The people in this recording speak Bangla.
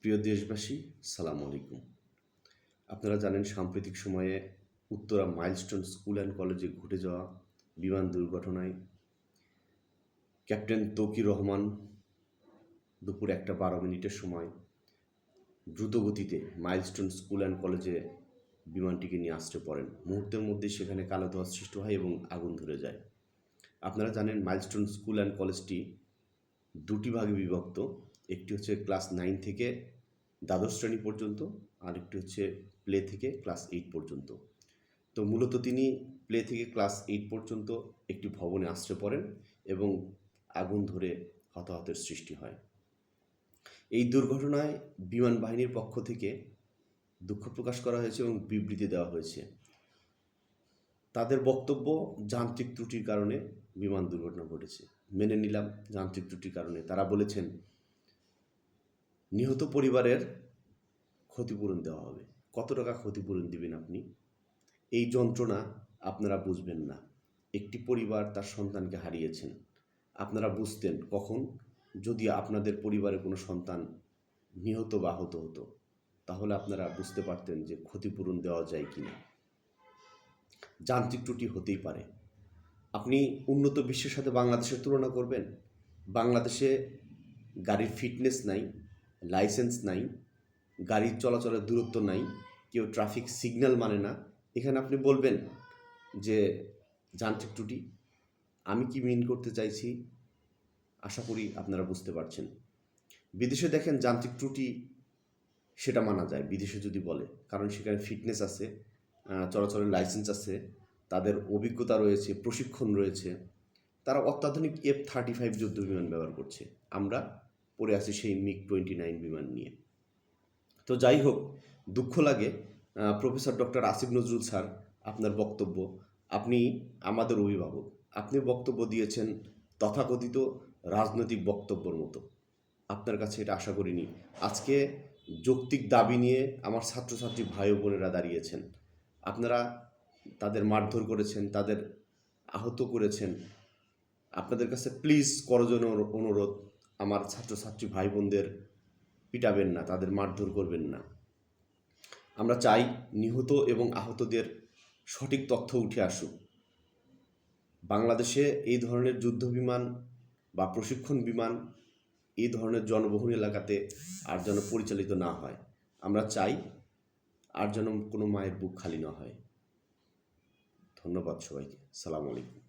প্রিয় দেশবাসী, সালাম আলাইকুম। আপনারা জানেন সাম্প্রতিক সময়ে উত্তরা মাইলস্টোন স্কুল অ্যান্ড কলেজে ঘটে যাওয়া বিমান দুর্ঘটনায় ক্যাপ্টেন তৌকির রহমান দুপুর 1:12 সময় দ্রুতগতিতে মাইলস্টোন স্কুল অ্যান্ড কলেজে বিমানটিকে নিয়ে আসতে পড়েন। মুহূর্তের মধ্যে সেখানে কালো ধোঁয়া সৃষ্টি হয় এবং আগুন ধরে যায়। আপনারা জানেন মাইলস্টোন স্কুল অ্যান্ড কলেজটি দুটি ভাগে বিভক্ত। একটি হচ্ছে ক্লাস 9 থেকে দ্বাদশ শ্রেণী পর্যন্ত, আরেকটি হচ্ছে প্লে থেকে ক্লাস 8 পর্যন্ত। তো মূলত তিনি প্লে থেকে ক্লাস 8 পর্যন্ত একটি ভবনে আশ্রয় পড়েন এবং আগুন ধরে হতাহতের সৃষ্টি হয়। এই দুর্ঘটনায় বিমান বাহিনীর পক্ষ থেকে দুঃখ প্রকাশ করা হয়েছে এবং বিবৃতি দেওয়া হয়েছে। তাদের বক্তব্য, যান্ত্রিক ত্রুটির কারণে বিমান দুর্ঘটনা ঘটেছে। মেনে নিলাম যান্ত্রিক ত্রুটির কারণে। তারা বলেছেন নিহত পরিবারের ক্ষতিপূরণ দেওয়া হবে। কত টাকা ক্ষতিপূরণ দিবেন আপনি? এই যন্ত্রণা আপনারা বুঝবেন না। একটি পরিবার তার সন্তানকে হারিয়েছেন। আপনারা বুঝতেন কখন, যদি আপনাদের পরিবারে কোনো সন্তান নিহত বা আহত হতো, তাহলে আপনারা বুঝতে পারতেন যে ক্ষতিপূরণ দেওয়া যায় কি না। যান্ত্রিক ত্রুটি হতেই পারে। আপনি উন্নত বিশ্বের সাথে বাংলাদেশের তুলনা করবেন? বাংলাদেশে গাড়ির ফিটনেস নাই, লাইসেন্স নাই, গাড়ির চলাচলের দূরত্ব নাই, কেউ ট্রাফিক সিগন্যাল মানে না। এখানে আপনি বলবেন যে যান্ত্রিক ত্রুটি। আমি কি মিন করতে চাইছি আশা করি আপনারা বুঝতে পারছেন। বিদেশে দেখেন যান্ত্রিক ত্রুটি সেটা মানা যায় বিদেশে যদি বলে, কারণ সেখানে ফিটনেস আছে, চলাচলের লাইসেন্স আছে, তাদের অভিজ্ঞতা রয়েছে, প্রশিক্ষণ রয়েছে। তারা অত্যাধুনিক F-35 যুদ্ধ বিমান ব্যবহার করছে। আমরা পড়ে আছি সেই MiG-29 বিমান নিয়ে। তো যাই হোক, দুঃখ লাগে professor doctor Asif Nazrul sir, আপনার বক্তব্য, আপনি আমাদের অভিভাবক, আপনি বক্তব্য দিয়েছেন তথাকথিত রাজনৈতিক বক্তব্যের মতো। আপনার কাছে এটা আশা করিনি। আজকে যৌক্তিক দাবি নিয়ে আমার ছাত্রছাত্রী ভাই বোনেরা দাঁড়িয়েছেন। আপনারা তাদের মারধর করেছেন, তাদের আহত করেছেন। আপনাদের কাছে প্লিজ করজোড়ে অনুরোধ, আমার ছাত্রছাত্রী ভাই বোনদের পিটাবেন না, তাদের মারধর করবেন না। আমরা চাই নিহত এবং আহতদের সঠিক তথ্য উঠে আসুক। বাংলাদেশে এই ধরনের যুদ্ধ বিমান বা প্রশিক্ষণ বিমান এই ধরনের জনবহুল এলাকাতে আর যেন পরিচালিত না হয়। আমরা চাই আর যেন কোনো মায়ের বুক খালি না হয়। ধন্যবাদ সবাইকে। সালাম আলাইকুম।